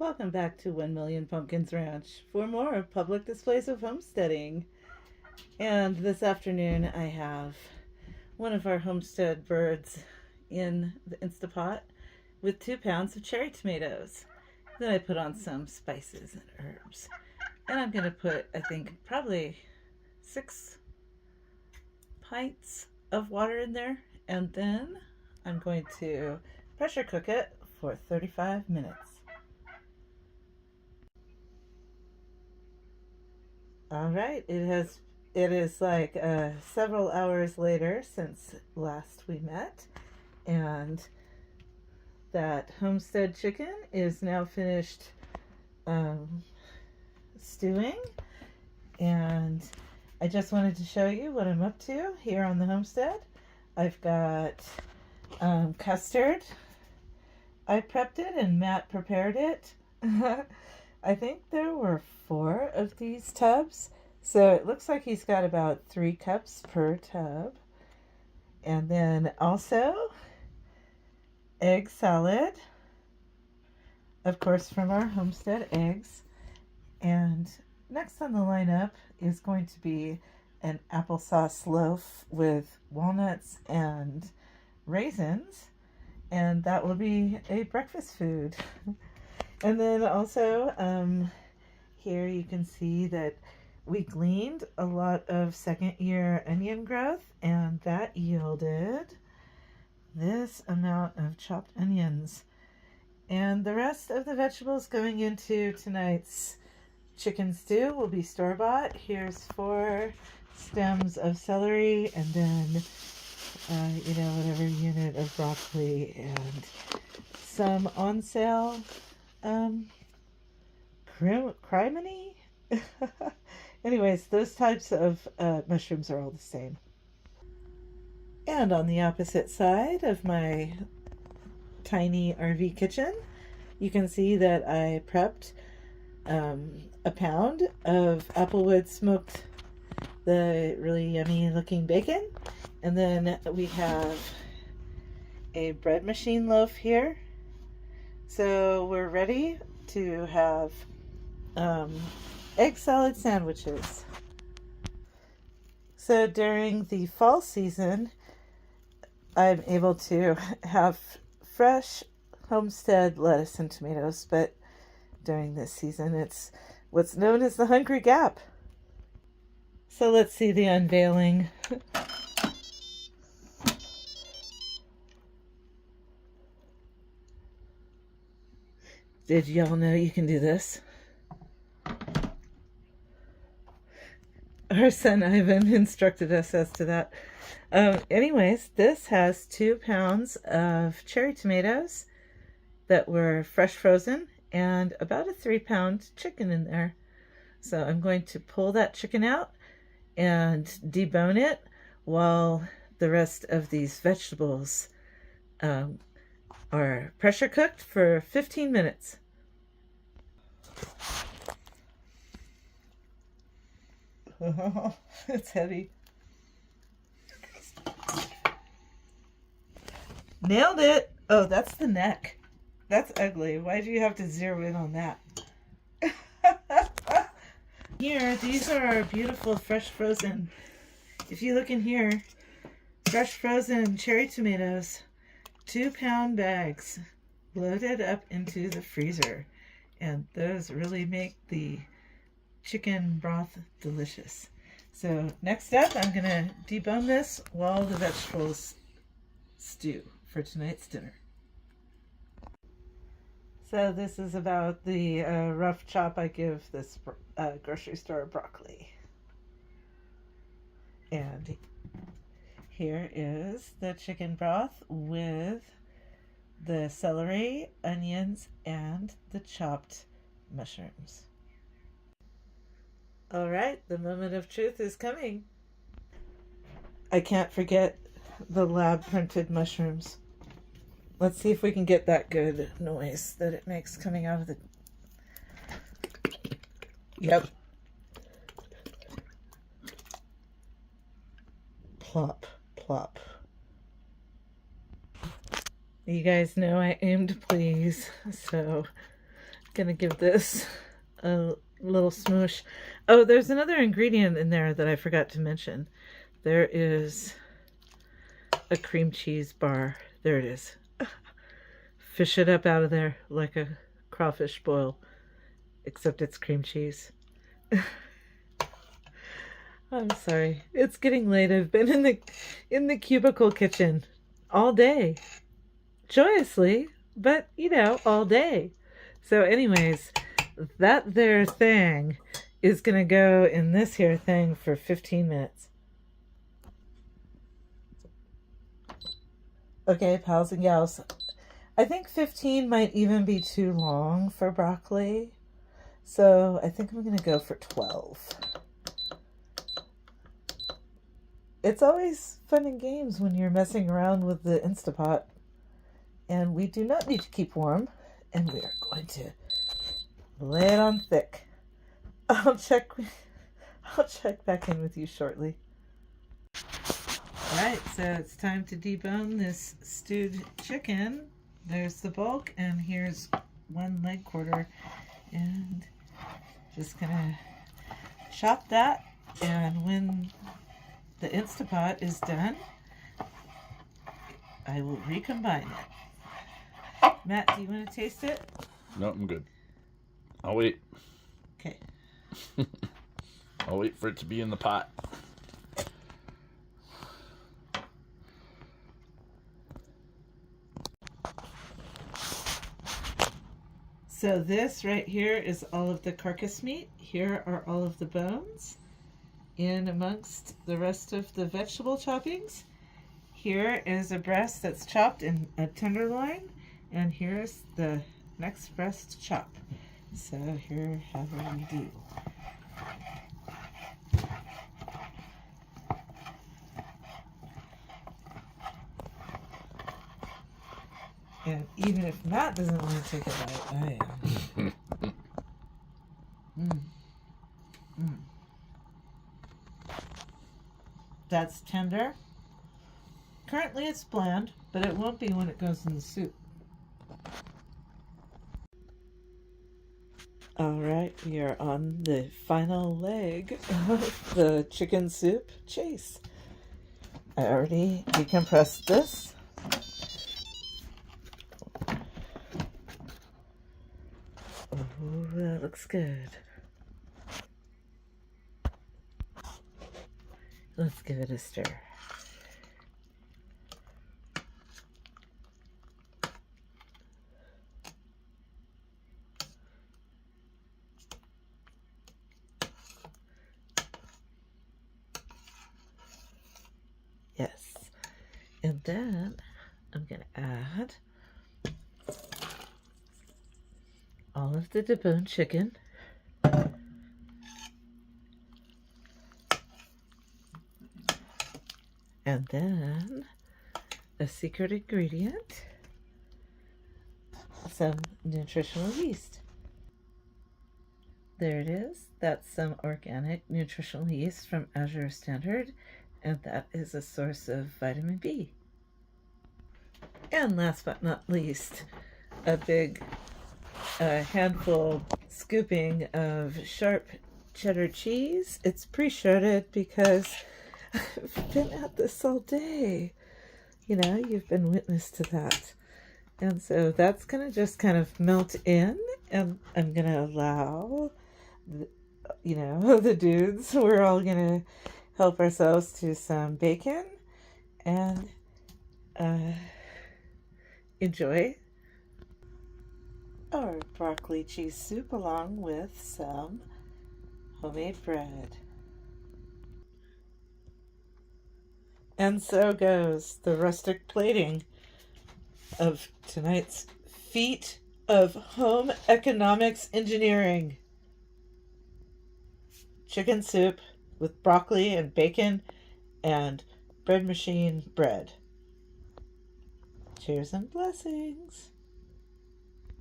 Welcome back to 1 Million Pumpkins Ranch for more public displays of homesteading. And this afternoon I have one of our homestead birds in the Instapot with 2 pounds of cherry tomatoes. Then I put on some spices and herbs. And I'm going to put, I think, probably 6 pints of water in there. And then I'm going to pressure cook it for 35 minutes. All right, it is like several hours later since last we met, and that homestead chicken is now finished um, stewing, and I just wanted to show you what I'm up to here on the homestead. I've got custard. I prepped it and Matt prepared it. I think there were 4 of these tubs, so it looks like he's got about 3 cups per tub. And then also egg salad, of course, from our homestead eggs. And next on the lineup is going to be an applesauce loaf with walnuts and raisins, and that will be a breakfast food. And then also, here you can see that we gleaned a lot of second-year onion growth, and that yielded this amount of chopped onions. And the rest of the vegetables going into tonight's chicken stew will be store-bought. Here's 4 stems of celery, and then, whatever unit of broccoli, and some on sale criminy. Anyways, those types of mushrooms are all the same. And on the opposite side of my tiny RV kitchen, you can see that I prepped a pound of Applewood smoked the really yummy looking bacon. And then we have a bread machine loaf here. So we're ready to have egg salad sandwiches. So during the fall season, I'm able to have fresh homestead lettuce and tomatoes, but during this season, it's what's known as the Hungry Gap. So let's see the unveiling. Did y'all know you can do this? Our son Ivan instructed us as to that. Anyways, this has 2 pounds of cherry tomatoes that were fresh frozen and about a 3-pound chicken in there. So I'm going to pull that chicken out and debone it while the rest of these vegetables are pressure cooked for 15 minutes. Oh, it's heavy. Nailed it. Oh, that's the neck. That's ugly. Why do you have to zero in on that? Here, these are our beautiful fresh frozen. If you look in here, fresh frozen cherry tomatoes, 2-pound bags loaded up into the freezer. And those really make the chicken broth delicious. So next up, I'm going to debone this while the vegetables stew for tonight's dinner. So this is about the rough chop I give this grocery store broccoli. And here is the chicken broth with the celery, onions, and the chopped mushrooms. All right, the moment of truth is coming. I can't forget the lab printed mushrooms. Let's see if we can get that good noise that it makes coming out of the... Yep. Plop, plop. You guys know I aim to please, so Gonna give this a little smoosh. Oh, there's another ingredient in there that I forgot to mention. There is a cream cheese bar. There it is. Fish it up out of there like a crawfish boil, except it's cream cheese. I'm sorry. It's getting late. I've been in the cubicle kitchen all day. Joyously, but you know, all day. So anyways, that there thing is going to go in this here thing for 15 minutes. Okay, pals and gals. I think 15 might even be too long for broccoli. So I think I'm going to go for 12. It's always fun and games when you're messing around with the Instapot. And we do not need to keep warm. And we are going to lay it on thick. I'll check back in with you shortly. Alright, so it's time to debone this stewed chicken. There's the bulk, and here's 1 leg quarter. And just gonna chop that, and when the Instapot is done, I will recombine it. Matt, do you want to taste it? No, I'm good. I'll wait. Okay. I'll wait for it to be in the pot. So this right here is all of the carcass meat. Here are all of the bones in amongst the rest of the vegetable choppings. Here is a breast that's chopped in a tenderloin, and here's the next breast to chop. So here, however we do. And even if Matt doesn't want to take a bite, I am. That's tender. Currently it's bland, but it won't be when it goes in the soup. Alright, we are on the final leg of the chicken soup chase. I already decompressed this. Oh, that looks good. Let's give it a stir. Yes. And then I'm going to add all of the deboned chicken. And then a secret ingredient, some nutritional yeast. There it is. That's some organic nutritional yeast from Azure Standard, and that is a source of vitamin B. And last but not least, a big handful scooping of sharp cheddar cheese. It's pre-shredded because I've been at this all day. You know, you've been witness to that. And so that's going to just kind of melt in, and I'm going to allow, the dudes, we're all going to help ourselves to some bacon and enjoy our broccoli cheese soup along with some homemade bread. And so goes the rustic plating of tonight's feat of home economics engineering. Chicken soup with broccoli and bacon and bread machine bread. Cheers and blessings.